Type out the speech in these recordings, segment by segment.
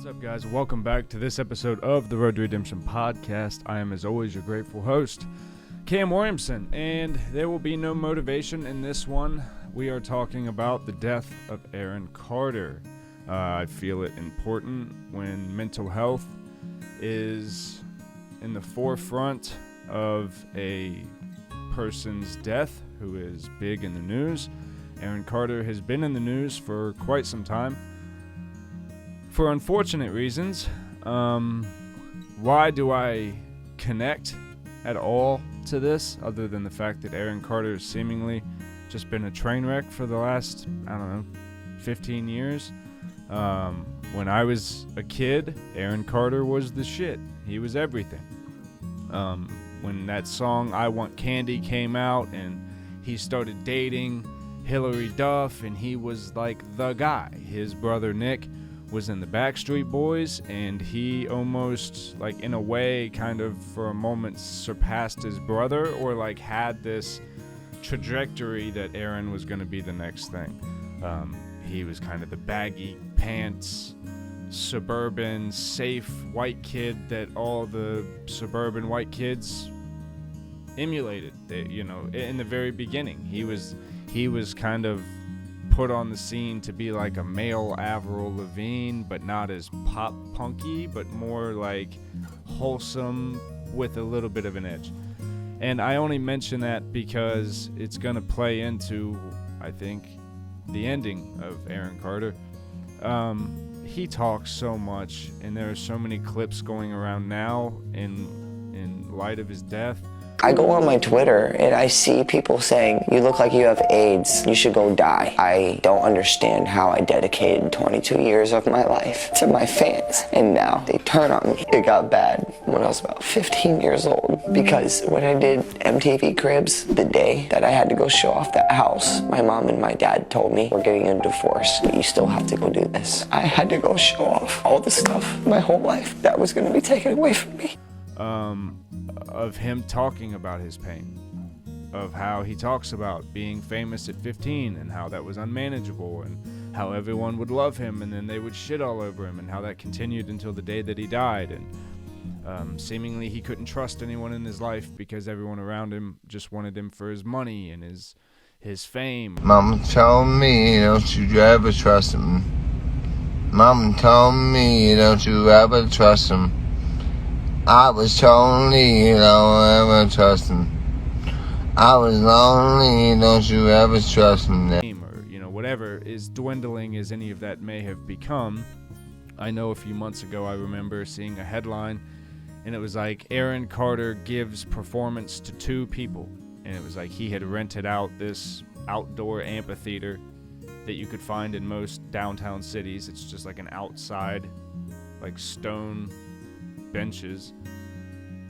up, guys? Welcome back to this episode of the Road to Redemption podcast. I am, as always, your grateful host, Cam Williamson, and there will be no motivation in this one. We are talking about the death of Aaron Carter. I feel it important when mental health is in the forefront of a person's death who is big in the news. Aaron Carter has been in the news for quite some time. For unfortunate reasons. Why do I connect at all to this, other than the fact that Aaron Carter has seemingly just been a train wreck for the last, 15 years? When I was a kid, Aaron Carter was the shit. He was everything. When that song I Want Candy came out and he started dating Hillary Duff and he was like the guy. His brother Nick was in the Backstreet Boys, and he almost, like, in a way, kind of for a moment surpassed his brother, or like had this trajectory that Aaron was going to be the next thing. He was kind of the baggy pants, suburban, safe white kid that all the suburban white kids emulated. In the very beginning, he was kind of put on the scene to be like a male Avril Lavigne, but not as pop punky, but more like wholesome with a little bit of an edge. And I only mention that because it's going to play into, I think, the ending of Aaron Carter. He talks so much, and there are so many clips going around now in light of his death. I go on my Twitter and I see people saying, "You look like you have AIDS, you should go die." I don't understand how I dedicated 22 years of my life to my fans, and now they turn on me. It got bad when I was about 15 years old, because when I did MTV Cribs, the day that I had to go show off that house, my mom and my dad told me, "We're getting a divorce, but you still have to go do this." I had to go show off all the stuff, my whole life, that was going to be taken away from me. Of him talking about his pain, of how he talks about being famous at 15 and how that was unmanageable, and how everyone would love him and then they would shit all over him, and how that continued until the day that he died, and seemingly he couldn't trust anyone in his life because everyone around him just wanted him for his money and his fame. Mama told me, don't you ever trust him. Mama told me, don't you ever trust him. I was lonely, don't ever trust him. I was lonely, don't you ever trust him. Or, whatever is dwindling as any of that may have become. I know a few months ago I remember seeing a headline, and it was like, Aaron Carter gives performance to 2 people. And it was like he had rented out this outdoor amphitheater that you could find in most downtown cities. It's just like an outside, like stone benches,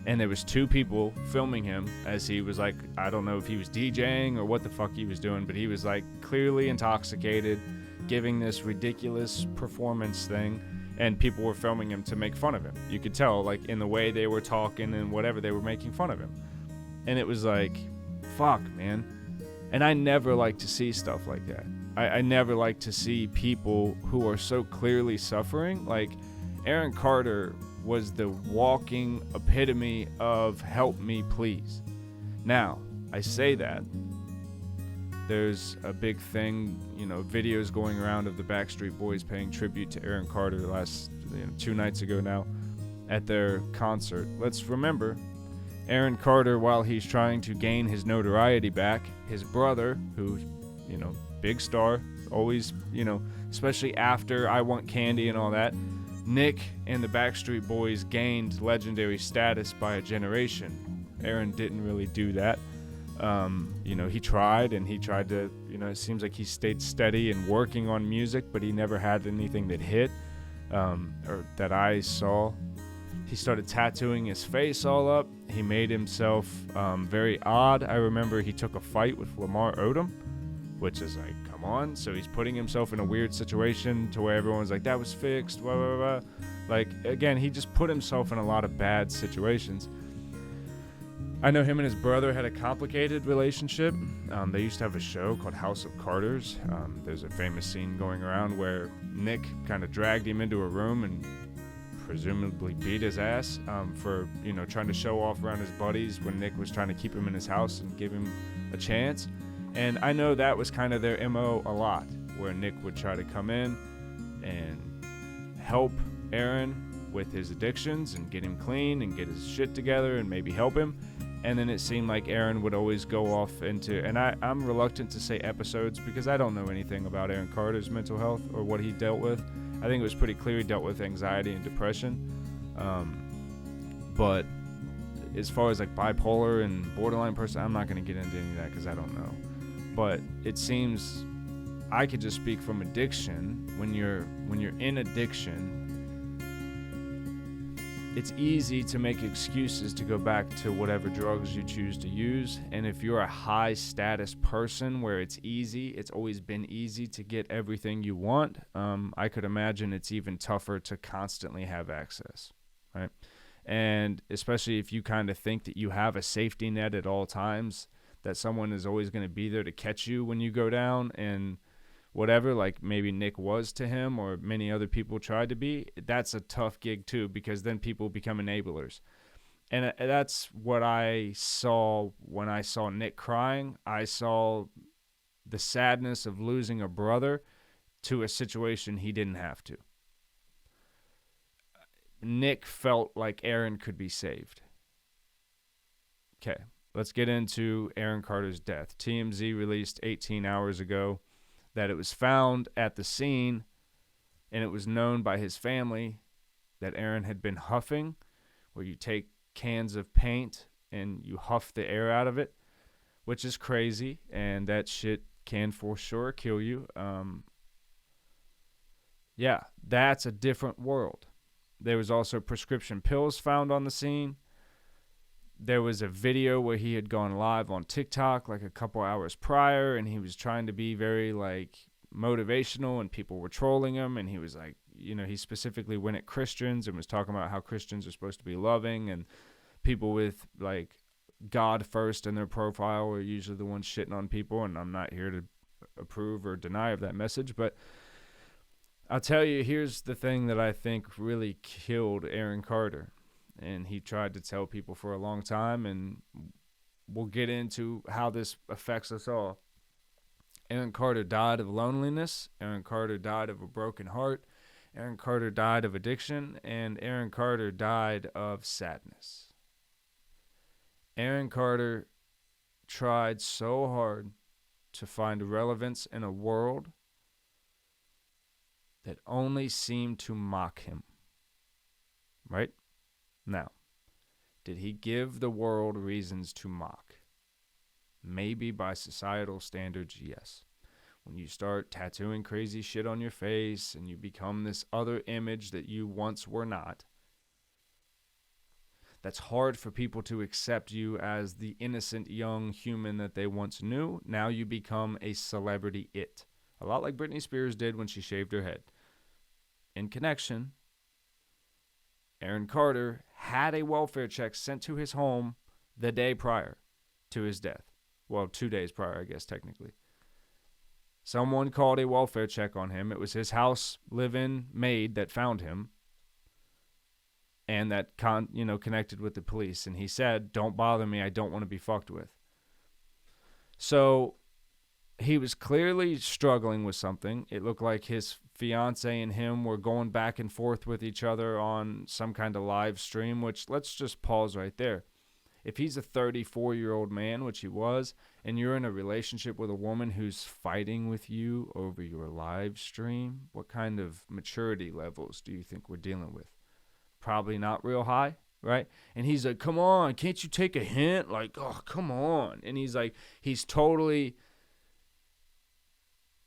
and there was 2 people filming him as he was like, I don't know if he was DJing or what the fuck he was doing, but he was like clearly intoxicated, giving this ridiculous performance thing, and people were filming him to make fun of him. You could tell, like, in the way they were talking and whatever, they were making fun of him. And it was like, fuck, man. And I never like to see stuff like that. I never like to see people who are so clearly suffering. Like, Aaron Carter was the walking epitome of help me please. Now, I say that. There's a big thing, videos going around of the Backstreet Boys paying tribute to Aaron Carter last 2 nights ago now at their concert. Let's remember, Aaron Carter, while he's trying to gain his notoriety back, his brother, who, big star, always, especially after I Want Candy and all that, Nick and the Backstreet Boys gained legendary status by a generation. Aaron didn't really do that. He tried to, it seems like he stayed steady and working on music, but he never had anything that hit, or that I saw. He started tattooing his face all up. He made himself very odd. I remember he took a fight with Lamar Odom, which is like, come on. So he's putting himself in a weird situation to where everyone's like, that was fixed, blah, blah, blah. Like, again, he just put himself in a lot of bad situations. I know him and his brother had a complicated relationship. They used to have a show called House of Carters. There's a famous scene going around where Nick kind of dragged him into a room and presumably beat his ass for, trying to show off around his buddies when Nick was trying to keep him in his house and give him a chance. And I know that was kind of their MO a lot, where Nick would try to come in and help Aaron with his addictions and get him clean and get his shit together and maybe help him. And then it seemed like Aaron would always go off into, and I'm reluctant to say episodes because I don't know anything about Aaron Carter's mental health or what he dealt with. I think it was pretty clear he dealt with anxiety and depression. But as far as like bipolar and borderline person, I'm not going to get into any of that because I don't know. But it seems I could just speak from addiction. When you're in addiction, it's easy to make excuses to go back to whatever drugs you choose to use. And if you're a high status person where it's always been easy to get everything you want, I could imagine it's even tougher to constantly have access, right? And especially if you kind of think that you have a safety net at all times, that someone is always going to be there to catch you when you go down and whatever, like maybe Nick was to him or many other people tried to be, that's a tough gig too, because then people become enablers. And that's what I saw when I saw Nick crying. I saw the sadness of losing a brother to a situation he didn't have to. Nick felt like Aaron could be saved. Okay, let's get into Aaron Carter's death. TMZ released 18 hours ago that it was found at the scene, and it was known by his family that Aaron had been huffing, where you take cans of paint and you huff the air out of it, which is crazy, and that shit can for sure kill you. Yeah, that's a different world. There was also prescription pills found on the scene. There was a video where he had gone live on TikTok like a couple hours prior, and he was trying to be very like motivational, and people were trolling him, and he was like, he specifically went at Christians and was talking about how Christians are supposed to be loving, and people with like God first in their profile are usually the ones shitting on people, and I'm not here to approve or deny of that message, but I'll tell you, here's the thing that I think really killed Aaron Carter. And he tried to tell people for a long time, and we'll get into how this affects us all. Aaron Carter died of loneliness. Aaron Carter died of a broken heart. Aaron Carter died of addiction. And Aaron Carter died of sadness. Aaron Carter tried so hard to find relevance in a world that only seemed to mock him. Right? Now, did he give the world reasons to mock? Maybe by societal standards, yes. When you start tattooing crazy shit on your face and you become this other image that you once were not, that's hard for people to accept you as the innocent young human that they once knew. Now you become a celebrity it. A lot like Britney Spears did when she shaved her head. In connection, Aaron Carter had a welfare check sent to his home the day prior to his death. Well, 2 days prior, I guess, technically. Someone called a welfare check on him. It was his house live-in maid that found him and that connected with the police. And he said, "Don't bother me. I don't want to be fucked with." So he was clearly struggling with something. It looked like his fiance and him were going back and forth with each other on some kind of live stream, which let's just pause right there. If he's a 34-year-old man, which he was, and you're in a relationship with a woman who's fighting with you over your live stream, what kind of maturity levels do you think we're dealing with? Probably not real high, right? And he's like, "Come on, can't you take a hint?" Like, "Oh, come on." And he's like, he's totally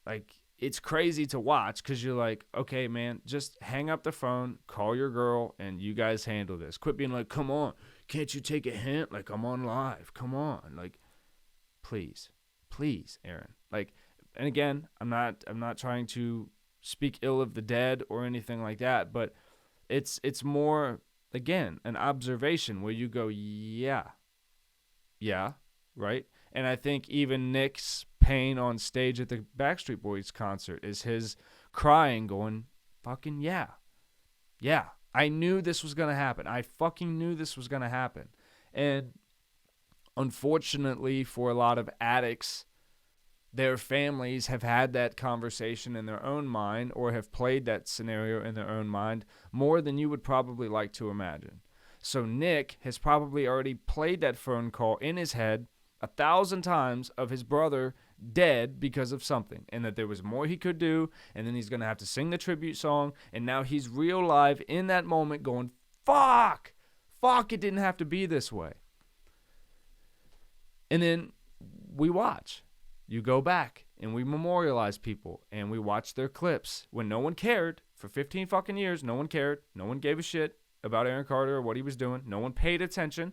like, it's crazy to watch because you're like, okay, man, just hang up the phone, call your girl, and you guys handle this. Quit being like, "Come on, can't you take a hint? Like, I'm on live. Come on." Like, please, Aaron. Like, and again, I'm not trying to speak ill of the dead or anything like that, but it's more, again, an observation where you go, yeah, right? And I think even Nick's pain on stage at the Backstreet Boys concert is his crying going, fucking yeah, I knew this was going to happen. I fucking knew this was going to happen. And unfortunately for a lot of addicts, their families have had that conversation in their own mind or have played that scenario in their own mind more than you would probably like to imagine. So Nick has probably already played that phone call in his head 1,000 times of his brother dead because of something, and that there was more he could do, and then he's going to have to sing the tribute song, and now he's real live in that moment going, fuck, it didn't have to be this way. And then we watch. You go back, and we memorialize people, and we watch their clips when no one cared. For 15 fucking years, no one cared. No one gave a shit about Aaron Carter or what he was doing. No one paid attention.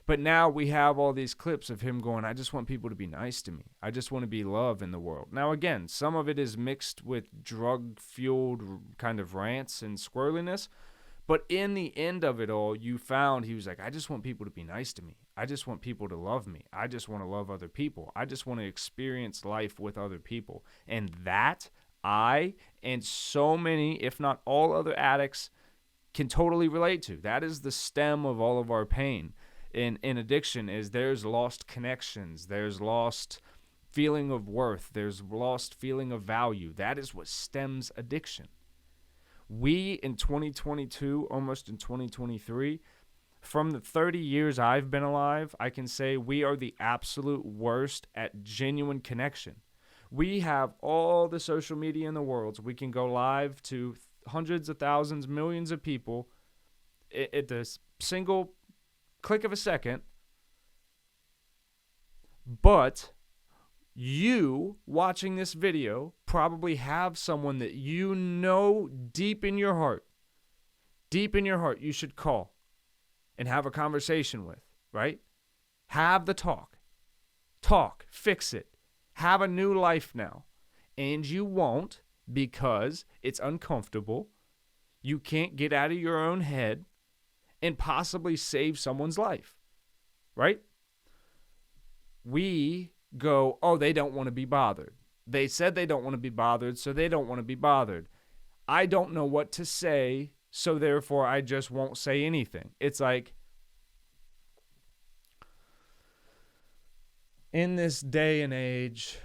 But now we have all these clips of him going, I just want people to be nice to me. I just want to be loved in the world. Now, again, some of it is mixed with drug-fueled kind of rants and squirreliness. But in the end of it all, you found he was like, I just want people to be nice to me. I just want people to love me. I just want to love other people. I just want to experience life with other people. And that I and so many, if not all other addicts, can totally relate to. That is the stem of all of our pain in addiction, is there's lost connections. There's lost feeling of worth. There's lost feeling of value. That is what stems addiction. We, in 2022, almost in 2023, from the 30 years I've been alive, I can say we are the absolute worst at genuine connection. We have all the social media in the world, so we can go live to hundreds of thousands, millions of people at the single click of a second. But you watching this video probably have someone that you know deep in your heart you should call and have a conversation with, right? Have the talk, fix it, have a new life now. And you won't, because it's uncomfortable. You can't get out of your own head and possibly save someone's life, right? We go, oh, they don't want to be bothered. They said they don't want to be bothered, so they don't want to be bothered. I don't know what to say, so therefore I just won't say anything. It's like, in this day and age,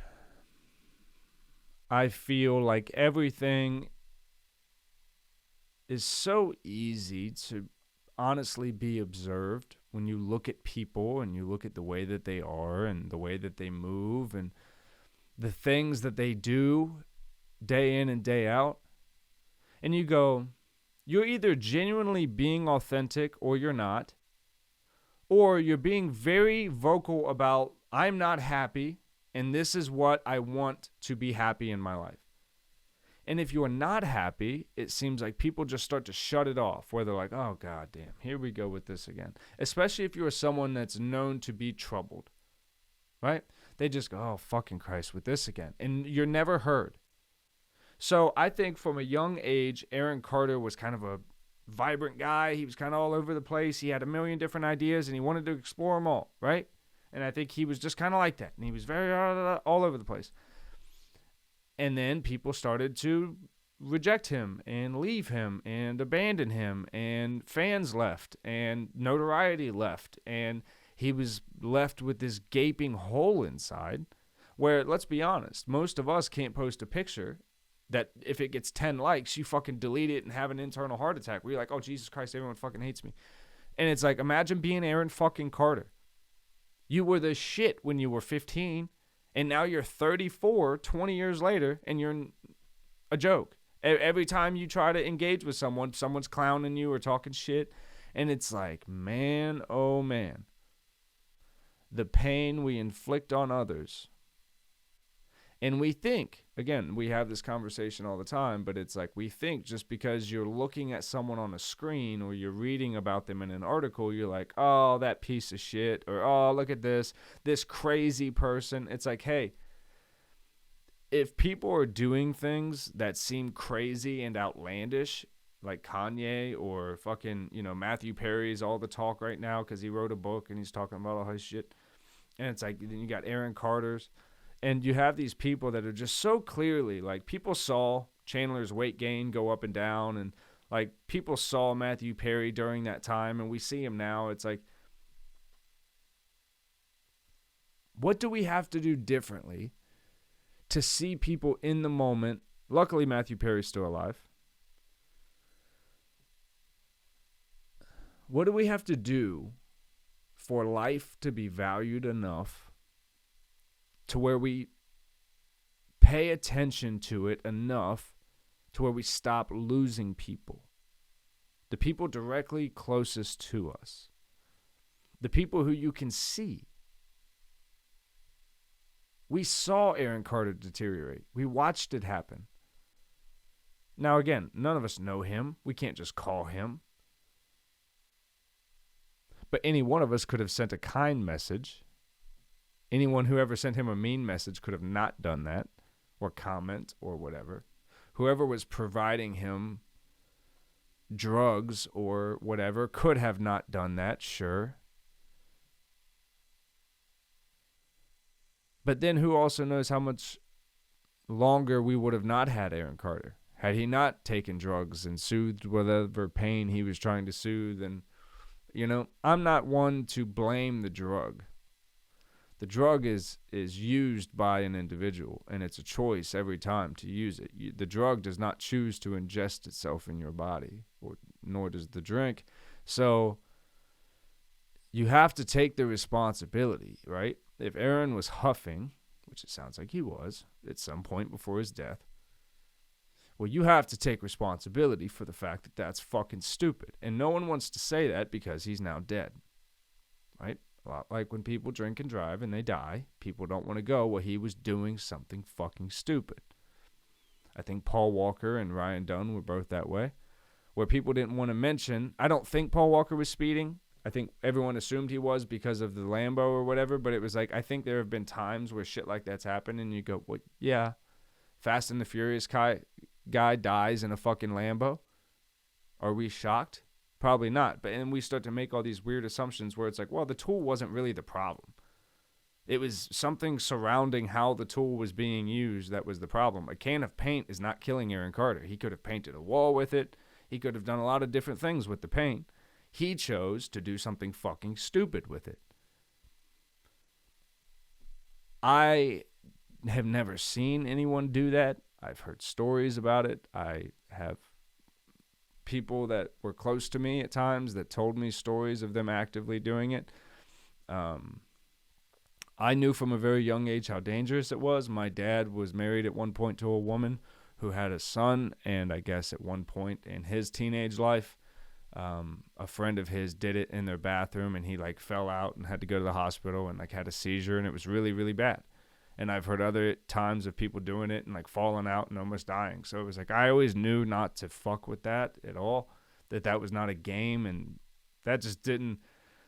I feel like everything is so easy to honestly be observed when you look at people and you look at the way that they are and the way that they move and the things that they do day in and day out. And you go, you're either genuinely being authentic or you're not, or you're being very vocal about, I'm not happy and this is what I want to be happy in my life. And if you're not happy, it seems like people just start to shut it off, where they're like, oh, God damn, here we go with this again. Especially if you're someone that's known to be troubled, right? They just go, oh, fucking Christ, with this again. And you're never heard. So I think from a young age, Aaron Carter was kind of a vibrant guy. He was kind of all over the place. He had a million different ideas, and he wanted to explore them all, right? And I think he was just kind of like that. And he was very all over the place. And then people started to reject him and leave him and abandon him, and fans left and notoriety left, and he was left with this gaping hole inside where, let's be honest, most of us can't post a picture that if it gets 10 likes, you fucking delete it and have an internal heart attack where you're like, oh, Jesus Christ, everyone fucking hates me. And it's like, imagine being Aaron fucking Carter. You were the shit when you were 15. And now you're 34, 20 years later, and you're a joke. Every time you try to engage with someone, someone's clowning you or talking shit. And it's like, man, oh man. The pain we inflict on others. And we think, again, we have this conversation all the time, but it's like we think just because you're looking at someone on a screen or you're reading about them in an article, you're like, oh, that piece of shit, or oh, look at this crazy person. It's like, hey, if people are doing things that seem crazy and outlandish, like Kanye or fucking, Matthew Perry's all the talk right now because he wrote a book and he's talking about all his shit. And it's like, then you got Aaron Carter's. And you have these people that are just so clearly, like, people saw Chandler's weight gain go up and down, and Like, people saw Matthew Perry during that time, and we see him now. It's like, what do we have to do differently to see people in the moment? Luckily, Matthew Perry's still alive. What do we have to do for life to be valued enough to where we pay attention to it enough to where we stop losing people? The people directly closest to us. The people who you can see. We saw Aaron Carter deteriorate. We watched it happen. Now, again, none of us know him. We can't just call him. But any one of us could have sent a kind message. Anyone who ever sent him a mean message could have not done that, or comment, or whatever. Whoever was providing him drugs or whatever could have not done that, sure. But then who also knows how much longer we would have not had Aaron Carter had he not taken drugs and soothed whatever pain he was trying to soothe. And, you know, I'm not one to blame the drug. The drug is used by an individual, and it's a choice every time to use it. The drug does not choose to ingest itself in your body, nor does the drink. So you have to take the responsibility, right? If Aaron was huffing, which it sounds like he was at some point before his death, well, you have to take responsibility for the fact that that's fucking stupid. And no one wants to say that because he's now dead, right? A lot like when people drink and drive and they die, people don't want to go, well, he was doing something fucking stupid. I think Paul Walker and Ryan Dunn were both that way, where people didn't want to mention. I don't think Paul Walker was speeding. I think everyone assumed he was because of the Lambo or whatever, but it was like, I think there have been times where shit like that's happened and you go, well, yeah, Fast and the Furious guy dies in a fucking Lambo. Are we shocked? Probably not. But then we start to make all these weird assumptions where it's like, well, the tool wasn't really the problem. It was something surrounding how the tool was being used that was the problem. A can of paint is not killing Aaron Carter. He could have painted a wall with it. He could have done a lot of different things with the paint. He chose to do something fucking stupid with it. I have never seen anyone do that. I've heard stories about it. I have people that were close to me at times that told me stories of them actively doing it. I knew from a very young age how dangerous it was. My dad was married at one point to a woman who had a son, and I guess at one point in his teenage life, a friend of his did it in their bathroom, and he like fell out and had to go to the hospital and like had a seizure, and it was really, really bad. And I've heard other times of people doing it and like falling out and almost dying. So it was like, I always knew not to fuck with that at all, that was not a game. And that just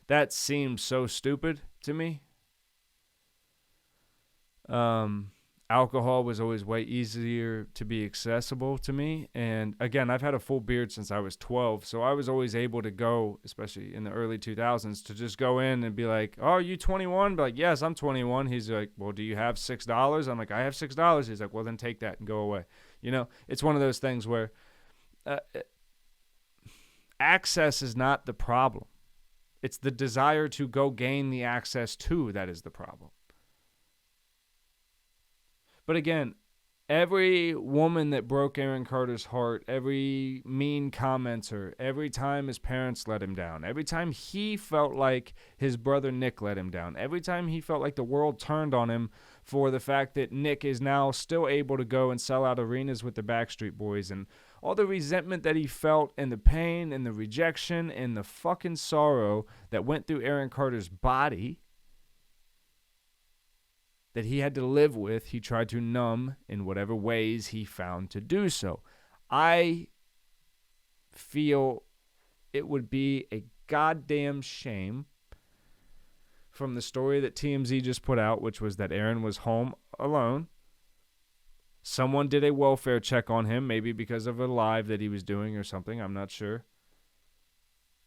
that seemed so stupid to me. Alcohol was always way easier to be accessible to me. And again, I've had a full beard since I was 12. So I was always able to go, especially in the early 2000s, to just go in and be like, oh, are you 21? Be like, yes, I'm 21. He's like, well, do you have $6? I'm like, I have $6. He's like, well, then take that and go away. You know, it's one of those things where access is not the problem. It's the desire to go gain the access to that is the problem. But again, every woman that broke Aaron Carter's heart, every mean commenter, every time his parents let him down, every time he felt like his brother Nick let him down, every time he felt like the world turned on him for the fact that Nick is now still able to go and sell out arenas with the Backstreet Boys, and all the resentment that he felt and the pain and the rejection and the fucking sorrow that went through Aaron Carter's body that he had to live with, he tried to numb in whatever ways he found to do so. I feel it would be a goddamn shame from the story that TMZ just put out, which was that Aaron was home alone. Someone did a welfare check on him, maybe because of a live that he was doing or something, I'm not sure.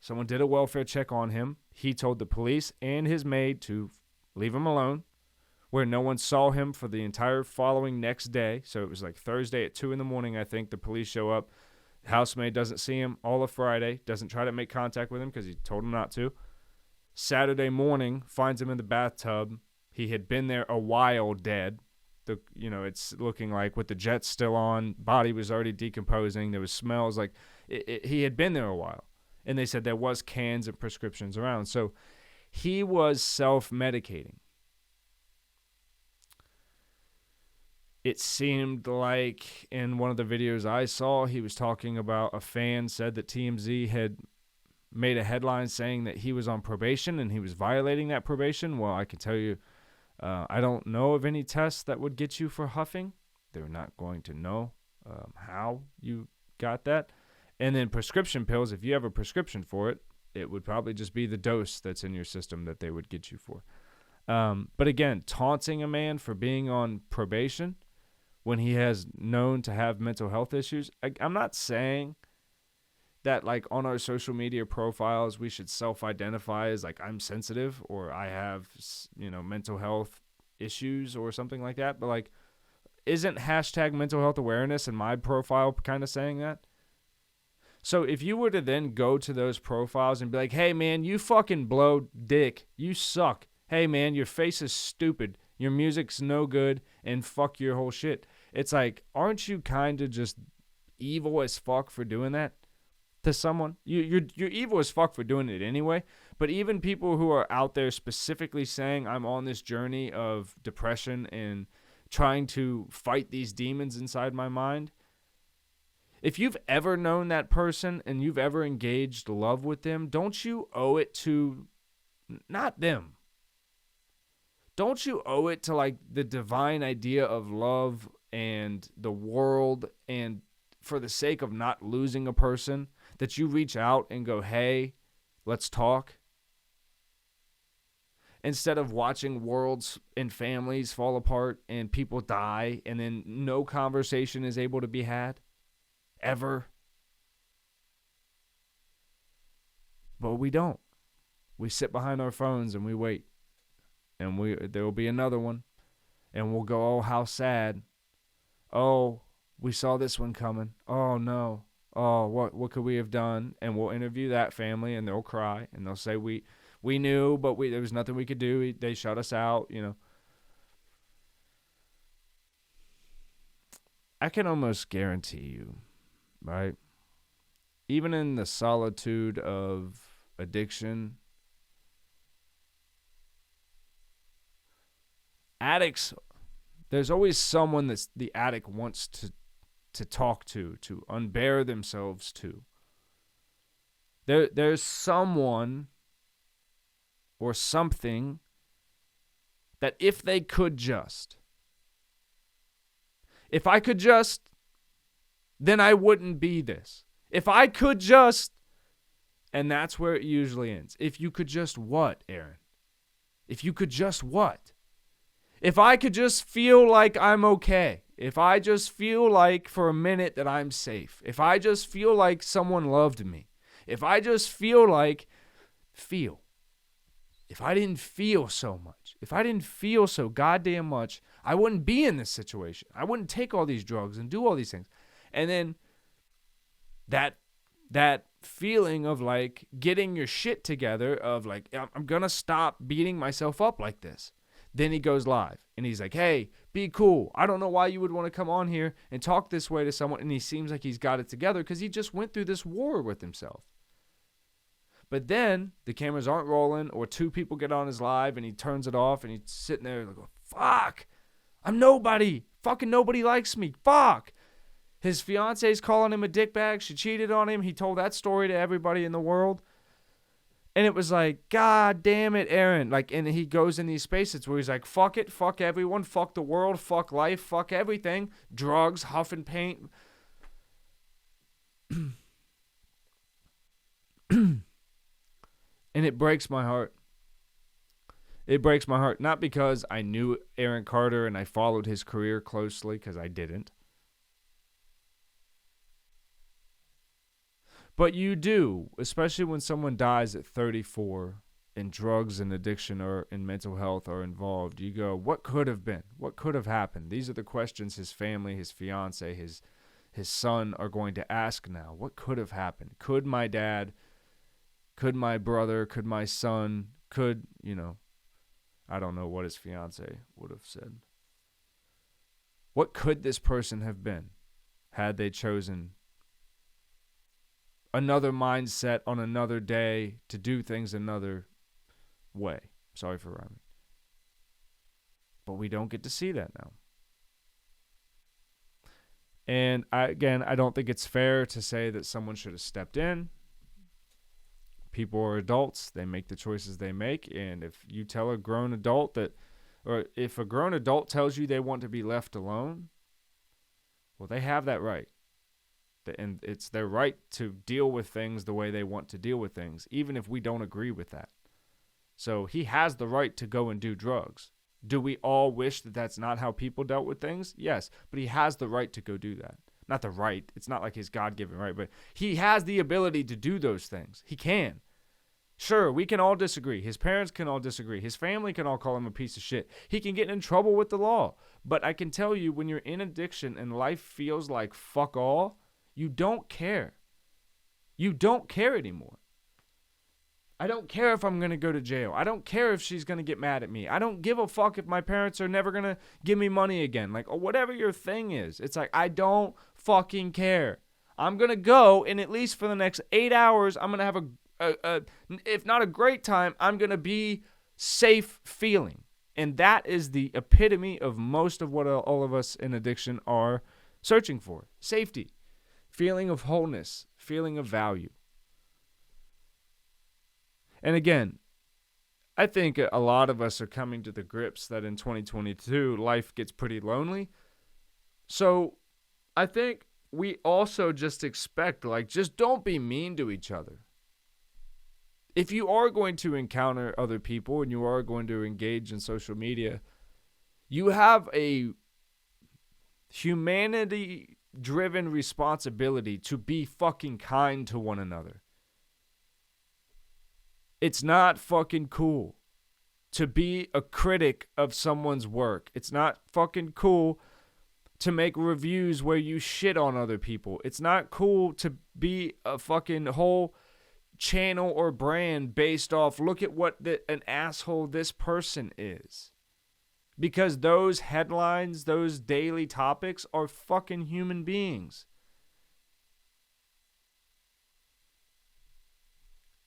Someone did a welfare check on him. He told the police and his maid to leave him alone, where no one saw him for the entire following next day. So it was like Thursday at 2 a.m, I think, the police show up. Housemaid doesn't see him all of Friday, doesn't try to make contact with him because he told him not to. Saturday morning, finds him in the bathtub. He had been there a while dead. It's looking like with the jets still on, body was already decomposing. There was smells like he had been there a while. And they said there was cans and prescriptions around. So he was self-medicating. It seemed like in one of the videos I saw, he was talking about a fan said that TMZ had made a headline saying that he was on probation and he was violating that probation. Well, I can tell you, I don't know of any tests that would get you for huffing. They're not going to know how you got that. And then prescription pills, if you have a prescription for it, it would probably just be the dose that's in your system that they would get you for. But again, taunting a man for being on probation when he has known to have mental health issues. I'm not saying that like on our social media profiles we should self-identify as like I'm sensitive or I have, mental health issues or something like that. But like, isn't hashtag mental health awareness in my profile kind of saying that? So if you were to then go to those profiles and be like, hey man, you fucking blow dick, you suck. Hey man, your face is stupid. Your music's no good, and fuck your whole shit. It's like, aren't you kind of just evil as fuck for doing that to someone? You're evil as fuck for doing it anyway. But even people who are out there specifically saying, I'm on this journey of depression and trying to fight these demons inside my mind. If you've ever known that person and you've ever engaged love with them, don't you owe it to not them? Don't you owe it to like the divine idea of love and the world, and for the sake of not losing a person, that you reach out and go, hey, let's talk? Instead of watching worlds and families fall apart and people die and then no conversation is able to be had ever. But we don't. We sit behind our phones and we wait. And there will be another one. And we'll go, oh, how sad. Oh, we saw this one coming. Oh, no. Oh, what could we have done? And we'll interview that family and they'll cry. And they'll say, we knew, but there was nothing we could do. They shut us out, I can almost guarantee you, right? Even in the solitude of addiction, addicts, there's always someone that the addict wants to talk to unbear themselves to. There's someone or something that if I could just, then I wouldn't be this. If I could just, and that's where it usually ends. If you could just what, Aaron? If you could just what? If I could just feel like I'm okay. If I just feel like for a minute that I'm safe. If I just feel like someone loved me. If I just feel like, if I didn't feel so much, if I didn't feel so goddamn much, I wouldn't be in this situation. I wouldn't take all these drugs and do all these things. And then that feeling of like getting your shit together of like, I'm going to stop beating myself up like this. Then he goes live and he's like, hey, be cool. I don't know why you would want to come on here and talk this way to someone. And he seems like he's got it together because he just went through this war with himself. But then the cameras aren't rolling or two people get on his live and he turns it off and he's sitting there like, fuck, I'm nobody. Fucking nobody likes me. Fuck. His fiance's calling him a dickbag. She cheated on him. He told that story to everybody in the world. And it was like, God damn it, Aaron. Like, and he goes in these spaces where he's like, fuck it, fuck everyone, fuck the world, fuck life, fuck everything. Drugs, huff and paint. And it breaks my heart. It breaks my heart. Not because I knew Aaron Carter and I followed his career closely, because I didn't. But you do, especially when someone dies at 34 and drugs and addiction and mental health are involved. You go, what could have been? What could have happened? These are the questions his family, his fiance, his his son are going to ask now, what could have happened? Could my dad, could my brother, could my son, could, I don't know what his fiance would have said. What could this person have been had they chosen another mindset on another day to do things another way? Sorry for rhyming. But we don't get to see that now. And I don't think it's fair to say that someone should have stepped in. People are adults. They make the choices they make. And if you tell a grown adult or if a grown adult tells you they want to be left alone, well, they have that right. And it's their right to deal with things the way they want to deal with things, even if we don't agree with that. So he has the right to go and do drugs. Do we all wish that that's not how people dealt with things? Yes, but he has the right to go do that. Not the right. It's not like his God-given right, but he has the ability to do those things. He can. Sure, we can all disagree. His parents can all disagree. His family can all call him a piece of shit. He can get in trouble with the law. But I can tell you, when you're in addiction and life feels like fuck all, you don't care. You don't care anymore. I don't care if I'm going to go to jail. I don't care if she's going to get mad at me. I don't give a fuck if my parents are never going to give me money again. Like, or whatever your thing is. It's like, I don't fucking care. I'm going to go, and at least for the next 8 hours, I'm going to have if not a great time, I'm going to be safe feeling. And that is the epitome of most of what all of us in addiction are searching for. Safety. Feeling of wholeness. Feeling of value. And again, I think a lot of us are coming to the grips that in 2022, life gets pretty lonely. So I think we also just expect, just don't be mean to each other. If you are going to encounter other people and you are going to engage in social media, you have a humanity-driven responsibility to be fucking kind to one another. It's not fucking cool to be a critic of someone's work. It's not fucking cool to make reviews where you shit on other people. It's not cool to be a fucking whole channel or brand based off, look at what an asshole this person is. Because those headlines, those daily topics are fucking human beings.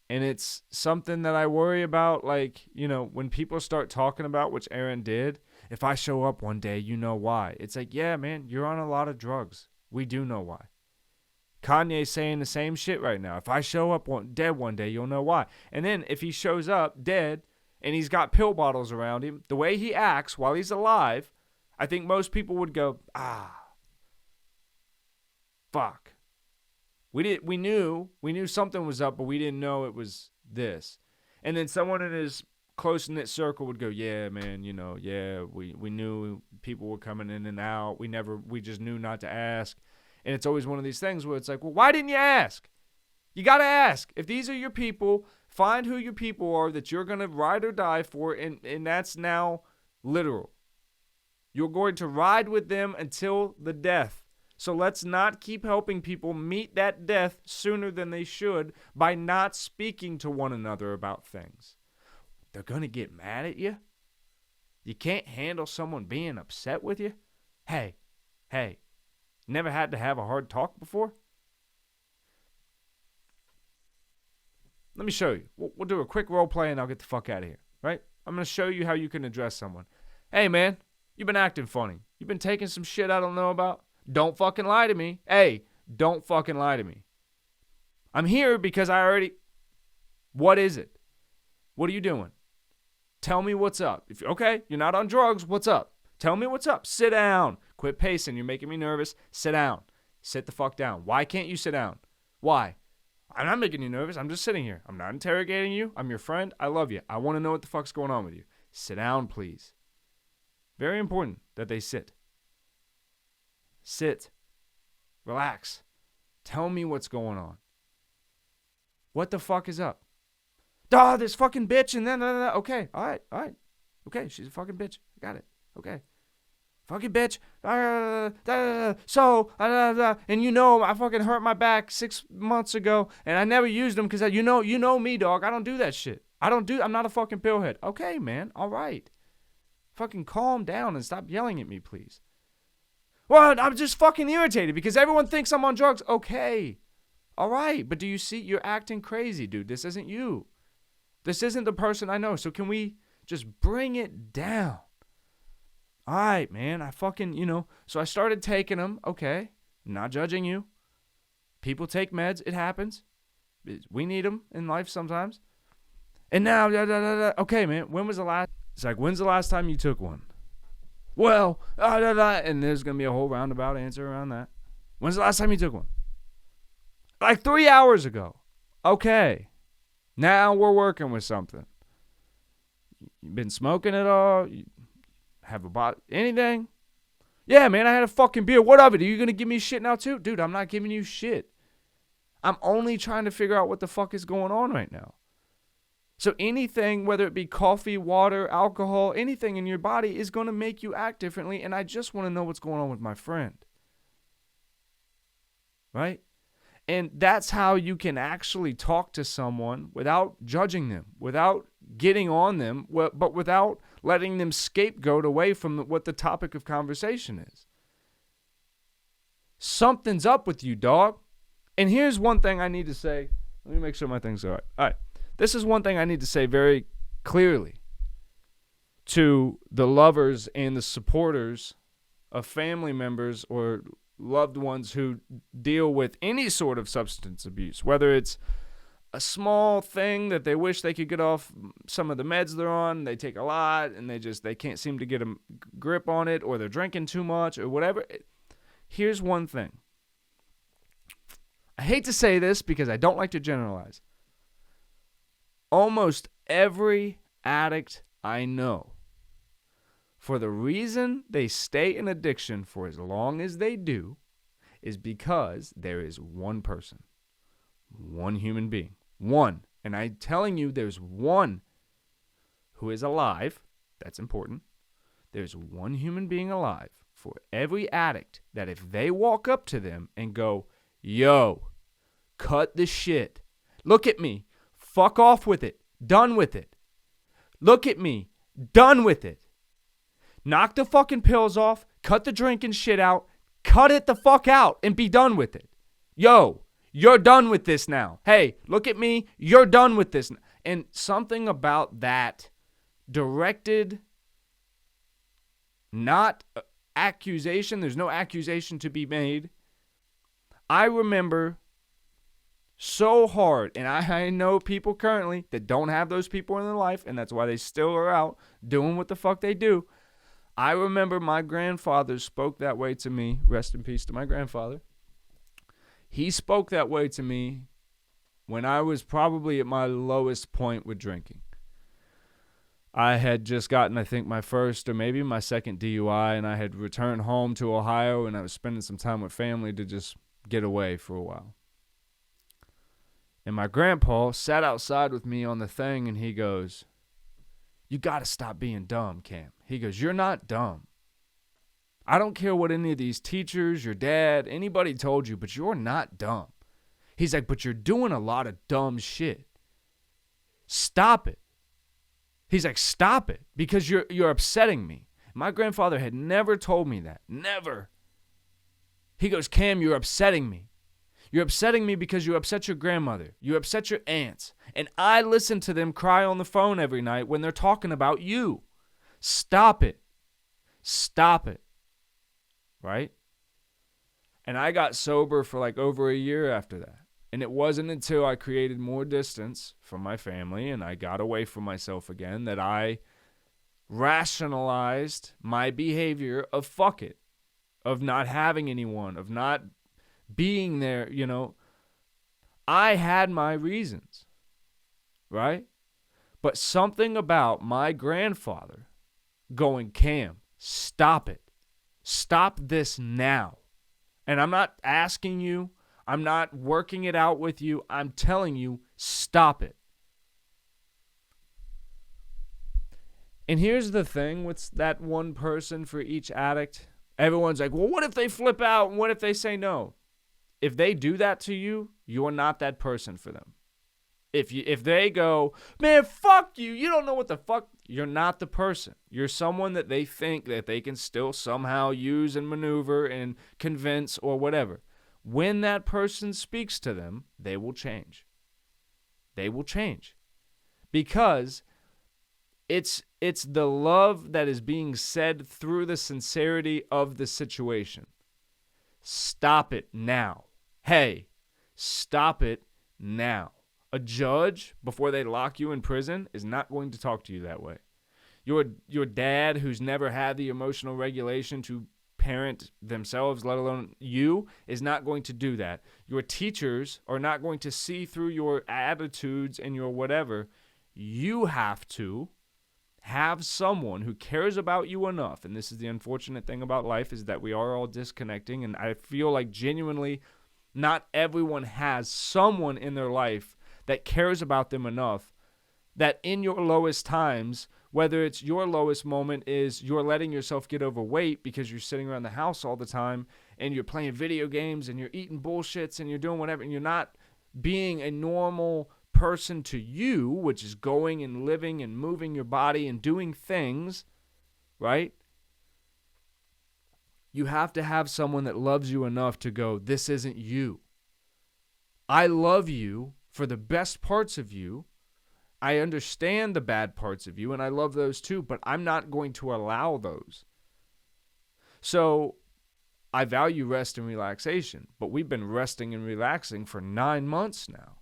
And it's something that I worry about, when people start talking about, which Aaron did, if I show up one day, you know why. It's like, yeah, man, you're on a lot of drugs. We do know why. Kanye's saying the same shit right now. If I show up dead one day, you'll know why. And then if he shows up dead and he's got pill bottles around him, the way he acts while he's alive, I think most people would go, fuck. We knew something was up, but we didn't know it was this. And then someone in his close-knit circle would go, yeah, man, we knew people were coming in and out. We just knew not to ask. And it's always one of these things where it's like, well, why didn't you ask? You got to ask. If these are your people, find who your people are that you're going to ride or die for, and that's now literal. You're going to ride with them until the death. So let's not keep helping people meet that death sooner than they should by not speaking to one another about things. They're going to get mad at you. You can't handle someone being upset with you. Hey, never had to have a hard talk before? Let me show you. We'll do a quick role play and I'll get the fuck out of here, right? I'm going to show you how you can address someone. Hey, man, you've been acting funny. You've been taking some shit I don't know about. Don't fucking lie to me. Hey, don't fucking lie to me. I'm here because what is it? What are you doing? Tell me what's up. Okay, you're not on drugs, what's up? Tell me what's up. Sit down. Quit pacing. You're making me nervous. Sit down. Sit the fuck down. Why can't you sit down? Why? I'm not making you nervous. I'm just sitting here. I'm not interrogating you. I'm your friend. I love you. I want to know what the fuck's going on with you. Sit down, please. Very important that they sit. Sit. Relax. Tell me what's going on. What the fuck is up? This fucking bitch and then. Okay, all right. Okay, she's a fucking bitch. I got it. Okay. Fucking bitch. And you know, I fucking hurt my back 6 months ago, and I never used them because you know me, dog. I don't do that shit. I'm not a fucking pillhead. Okay, man. All right. Fucking calm down and stop yelling at me, please. Well, I'm just fucking irritated because everyone thinks I'm on drugs. Okay. All right. But do you see? You're acting crazy, dude. This isn't you. This isn't the person I know. So can we just bring it down? All right, man. I fucking, so I started taking them. Okay. Not judging you. People take meds. It happens. We need them in life sometimes. And now, okay, man. When's the last time you took one? Well, and there's going to be a whole roundabout answer around that. When's the last time you took one? Like 3 hours ago. Okay. Now we're working with something. You been smoking at all? You have about anything? Yeah, man, I had a fucking beer. What of it? Are you going to give me shit now too? Dude, I'm not giving you shit. I'm only trying to figure out what the fuck is going on right now. So anything, whether it be coffee, water, alcohol, anything in your body is going to make you act differently, and I just want to know what's going on with my friend. Right? And that's how you can actually talk to someone without judging them, without getting on them, but without letting them scapegoat away from what the topic of conversation is. Something's up with you, dog. And here's one thing I need to say. Let me make sure my thing's all right. All right. This is one thing I need to say very clearly to the lovers and the supporters of family members or loved ones who deal with any sort of substance abuse, whether it's a small thing that they wish they could get off some of the meds they're on, they take a lot, and they can't seem to get a grip on it, or they're drinking too much, or whatever. Here's one thing. I hate to say this because I don't like to generalize. Almost every addict I know, for the reason they stay in addiction for as long as they do, is because there is one person, one human being, one. And I'm telling you, there's one who is alive. That's important. There's one human being alive for every addict that if they walk up to them and go, yo, cut the shit. Look at me. Fuck off with it. Done with it. Look at me. Done with it. Knock the fucking pills off. Cut the drinking shit out. Cut it the fuck out and be done with it. Yo, you're done with this now. Hey, look at me. You're done with this. And something about that directed, not accusation. There's no accusation to be made. I remember so hard, and I know people currently that don't have those people in their life, and that's why they still are out doing what the fuck they do. I remember my grandfather spoke that way to me. Rest in peace to my grandfather. He spoke that way to me when I was probably at my lowest point with drinking. I had just gotten, I think, my first or maybe my second DUI, and I had returned home to Ohio, and I was spending some time with family to just get away for a while. And my grandpa sat outside with me on the thing, and he goes, you got to stop being dumb, Cam. He goes, you're not dumb. I don't care what any of these teachers, your dad, anybody told you, but you're not dumb. He's like, but you're doing a lot of dumb shit. Stop it. He's like, stop it, because you're upsetting me. My grandfather had never told me that. Never. He goes, Cam, you're upsetting me. You're upsetting me because you upset your grandmother. You upset your aunts. And I listen to them cry on the phone every night when they're talking about you. Stop it. Stop it. Right? And I got sober for like over a year after that. And it wasn't until I created more distance from my family and I got away from myself again that I rationalized my behavior of fuck it, of not having anyone, of not being there, I had my reasons, right? But something about my grandfather going, Cam, stop it. Stop this now. And I'm not asking you. I'm not working it out with you. I'm telling you, stop it. And here's the thing with that one person for each addict. Everyone's like, well, what if they flip out? And what if they say no? If they do that to you, you're not that person for them. If they go, man, fuck you, you don't know what the fuck, you're not the person. You're someone that they think that they can still somehow use and maneuver and convince or whatever. When that person speaks to them, they will change. They will change. Because it's the love that is being said through the sincerity of the situation. Stop it now. Hey, stop it now. A judge, before they lock you in prison, is not going to talk to you that way. Your dad, who's never had the emotional regulation to parent themselves, let alone you, is not going to do that. Your teachers are not going to see through your attitudes and your whatever. You have to have someone who cares about you enough, and this is the unfortunate thing about life, is that we are all disconnecting, and I feel like genuinely not everyone has someone in their life that cares about them enough that in your lowest times, whether it's your lowest moment is you're letting yourself get overweight because you're sitting around the house all the time and you're playing video games and you're eating bullshits and you're doing whatever, and you're not being a normal person to you, which is going and living and moving your body and doing things, right? You have to have someone that loves you enough to go, this isn't you. I love you for the best parts of you. I understand the bad parts of you, and I love those too, but I'm not going to allow those. So I value rest and relaxation, but we've been resting and relaxing for 9 months now.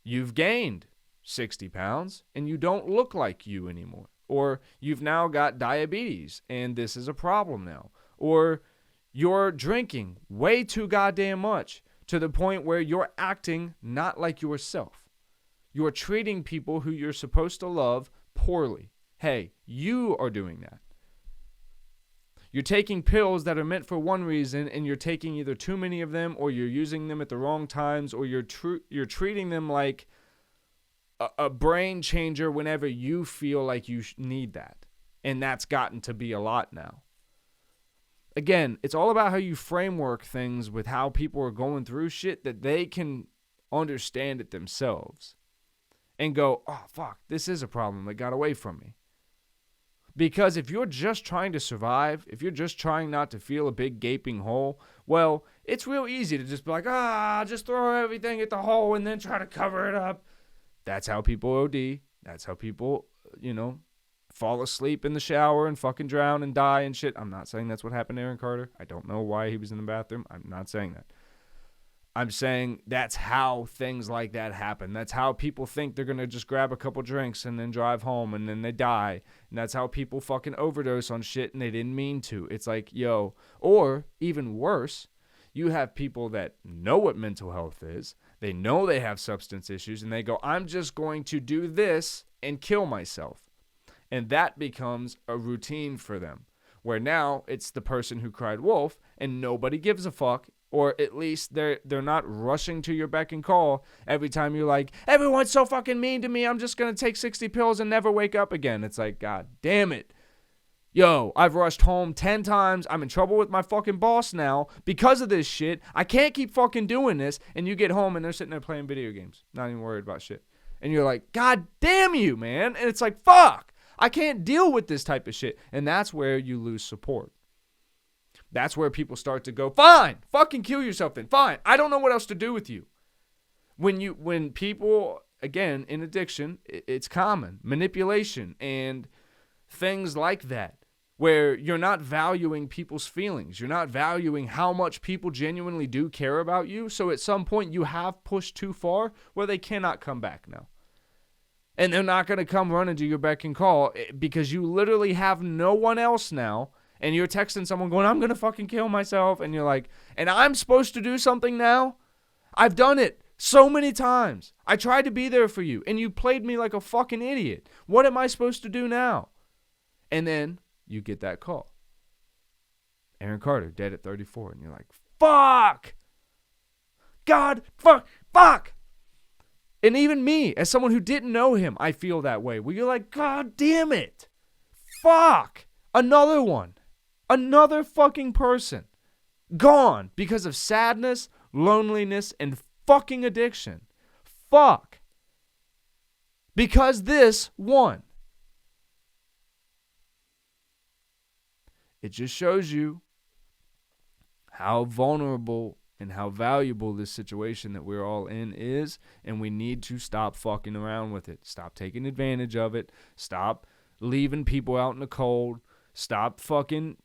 You've gained 60 pounds, and you don't look like you anymore. Or you've now got diabetes, and this is a problem now. Or you're drinking way too goddamn much, to the point where you're acting not like yourself. You're treating people who you're supposed to love poorly. Hey, you are doing that. You're taking pills that are meant for one reason, and you're taking either too many of them, or you're using them at the wrong times, or you're treating them like a brain changer whenever you feel like you need that. And that's gotten to be a lot now. Again, it's all about how you framework things with how people are going through shit that they can understand it themselves and go, oh, fuck, this is a problem that got away from me. Because if you're just trying to survive, if you're just trying not to feel a big gaping hole, well, it's real easy to just be like, just throw everything at the hole and then try to cover it up. That's how people OD. That's how people, fall asleep in the shower and fucking drown and die and shit. I'm not saying that's what happened to Aaron Carter. I don't know why he was in the bathroom. I'm not saying that. I'm saying that's how things like that happen. That's how people think they're going to just grab a couple drinks and then drive home and then they die. And that's how people fucking overdose on shit and they didn't mean to. It's like, yo, or even worse, you have people that know what mental health is. They know they have substance issues and they go, I'm just going to do this and kill myself. And that becomes a routine for them, where now it's the person who cried wolf and nobody gives a fuck, or at least they're not rushing to your beck and call every time you're like, everyone's so fucking mean to me, I'm just going to take 60 pills and never wake up again. It's like, God damn it. Yo, I've rushed home 10 times. I'm in trouble with my fucking boss now because of this shit. I can't keep fucking doing this. And you get home and they're sitting there playing video games, not even worried about shit. And you're like, God damn you, man. And it's like, fuck. I can't deal with this type of shit. And that's where you lose support. That's where people start to go, fine, fucking kill yourself then. Fine. I don't know what else to do with you. When people, again, in addiction, it's common. Manipulation and things like that, where you're not valuing people's feelings. You're not valuing how much people genuinely do care about you. So at some point you have pushed too far where they cannot come back now. And they're not going to come running to your beck and call because you literally have no one else now. And you're texting someone going, I'm going to fucking kill myself. And you're like, and I'm supposed to do something now? I've done it so many times. I tried to be there for you. And you played me like a fucking idiot. What am I supposed to do now? And then you get that call. Aaron Carter, dead at 34. And you're like, fuck. God, fuck. And even me, as someone who didn't know him, I feel that way. Where you're like, God damn it. Fuck. Another one. Another fucking person. Gone because of sadness, loneliness, and fucking addiction. Fuck. Because this one. It just shows you how vulnerable and how valuable this situation that we're all in is, and we need to stop fucking around with it. Stop taking advantage of it. Stop leaving people out in the cold. Stop fucking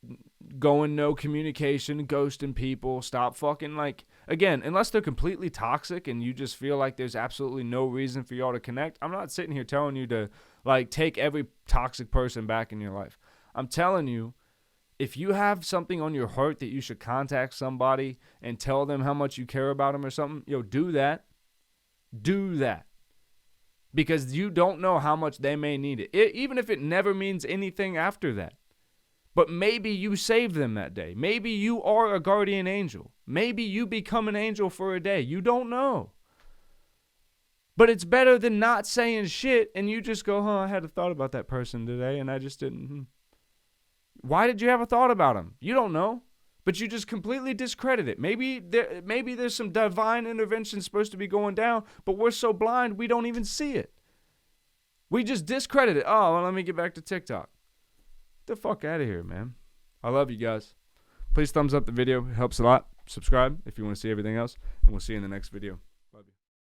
going no communication, ghosting people. Stop fucking, like, again, unless they're completely toxic and you just feel like there's absolutely no reason for y'all to connect. I'm not sitting here telling you to, like, take every toxic person back in your life. I'm telling you, if you have something on your heart that you should contact somebody and tell them how much you care about them or something, do that. Do that. Because you don't know how much they may need it, even if it never means anything after that. But maybe you saved them that day. Maybe you are a guardian angel. Maybe you become an angel for a day. You don't know. But it's better than not saying shit and you just go, I had a thought about that person today and I just didn't. Why did you have a thought about him? You don't know. But you just completely discredit it. Maybe there's some divine intervention supposed to be going down, but we're so blind we don't even see it. We just discredit it. Oh, well, let me get back to TikTok. Get the fuck out of here, man. I love you guys. Please thumbs up the video. It helps a lot. Subscribe if you want to see everything else. And we'll see you in the next video.